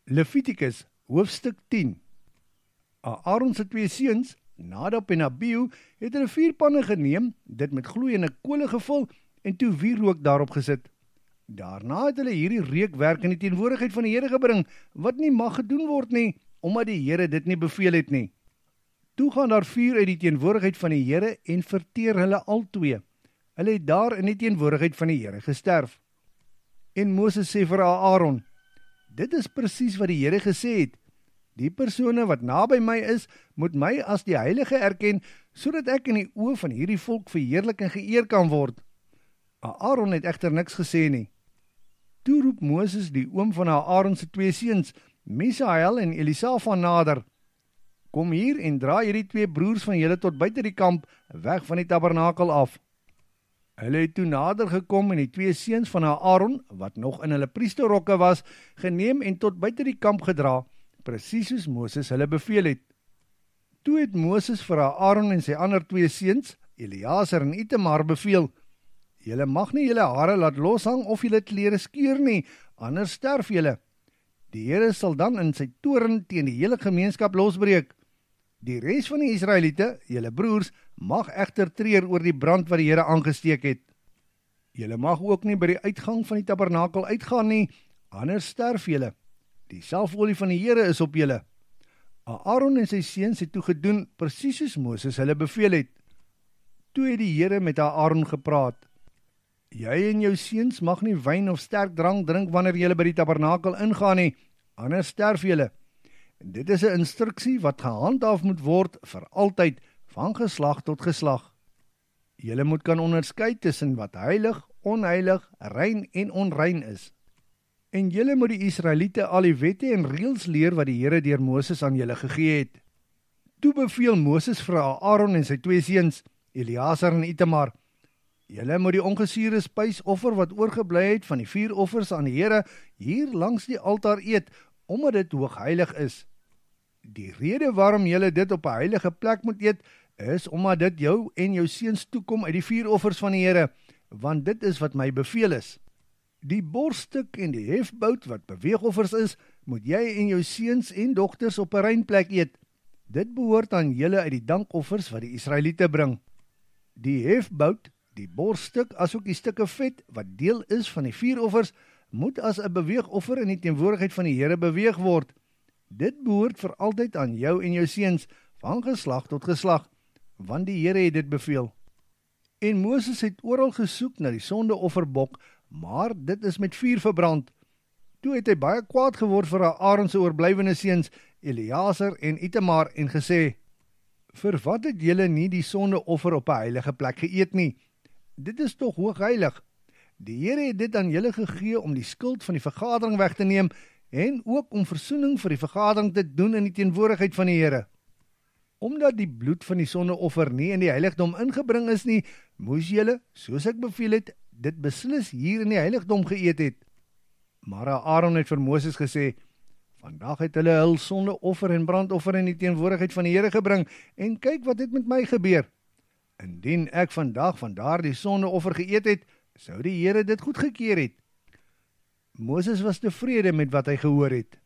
Levitikus, hoofstuk 10. Aaron se 2 seuns, Nadab en Abihu, het hulle 4 panne geneem, dit met gloeiende kole gevul en toe wierook daarop gesit. Daarna het hulle hierdie reukwerk in die teenwoordigheid van die Here gebring, wat nie mag gedoen word nie, omdat die Here dit nie beveel het nie. Toe gaan daar vuur uit die teenwoordigheid van die Here en verteer hulle albei. Hulle het daar in die teenwoordigheid van die Here gesterf. En Moses sê vir Aaron, dit is presies wat die Here gesê het. Die persone wat naby my is, moet my as die heilige erken, sodat ek in die oë van hierdie volk verheerlik en geëer kan word. Aaron het egter niks gesê nie. Toe roep Moses die oom van Aaron se 2 seuns, Misael en Elisafan nader. Kom hier en dra hierdie 2 broers van julle tot buite die kamp, weg van die tabernakel af. Hulle het toe nader gekom en die 2 seuns van Aaron, wat nog in hulle priesterrokke was, geneem en tot buite die kamp gedra, presies soos Moses hulle beveel het. Toe het Moses vir Aaron en sy ander 2 seuns, Eleazar en Itamar, beveel, julle mag nie julle hare laat loshang of julle klere skeur nie, anders sterf julle. Die Here sal dan in sy toorn teen die hele gemeenskap losbreek. Die res van die Israeliete, julle broers, mag egter treur oor die brand wat die Here aangesteek het. Julle mag ook nie by die uitgang van die tabernakel uitgaan nie, anders sterf julle. Die salfolie van die Here is op julle. Aaron en sy seuns het toe gedoen, presies soos Moses hulle beveel het. Toe het die Here met Aaron gepraat. Jy en jou seuns mag nie wyn of sterk drank drink wanneer julle by die tabernakel ingaan nie, anders sterf julle. Dit is 'n instruksie wat gehandhaaf moet word vir altyd, van geslag tot geslag. Julle moet kan onderskei tussen wat heilig, onheilig, rein en onrein is. En julle moet die Israeliete al die wette en reëls leer wat die Here deur Moses aan julle gegee het. Toe beveel Moses vir Aaron en sy 2 seuns, Eleazar en Itamar, julle moet die ongesuurde spysoffer wat oorgebly het van die 4 offers aan die Here hier langs die altaar eet, omdat dit hoogheilig is. Die rede waarom julle dit op 'n heilige plek moet eet, is omdat dit jou en jou seuns toekom uit die 4 offers van die Here, want dit is wat my beveel is. Die borststuk en die hefbout wat beweegoffers is, moet jy en jou seuns en dogters op 'n rein plek eet. Dit behoort aan julle uit die dankoffers wat die Israeliete bring. Die hefbout, die borststuk, asook die stukke vet wat deel is van die 4 offers, moet as 'n beweegoffer in die teenwoordigheid van die Here beweeg word. Dit behoort vir altyd aan jou en jou seuns, van geslag tot geslag, want die Here het dit beveel. En Moses het oral gesoek na die sondeofferbok, maar dit is met vuur verbrand. Toe het hy baie kwaad geword vir Aaron se oorblywende seuns, Eleazar en Itamar, en gesê, vir wat het julle nie die sondeoffer op 'n heilige plek geëet nie? Dit is tog hoogheilig. Die Here het dit aan julle gegee om die skuld van die vergadering weg te neem en ook om versoening vir die vergadering te doen in die teenwoordigheid van die Here. Omdat die bloed van die sondeoffer nie in die heiligdom ingebring is nie, moes julle, soos ek beveel het, dit beslis hier in die heiligdom geëet het. Maar Aaron het vir Moses gesê, vandag het hulle hul sondeoffer en brandoffer in die teenwoordigheid van die Here gebring, en kyk wat het met my gebeur. Indien ek vandag van daardie sondeoffer geëet het, sou die Here dit goedgekeur het. Moses was tevrede met wat hy gehoor het.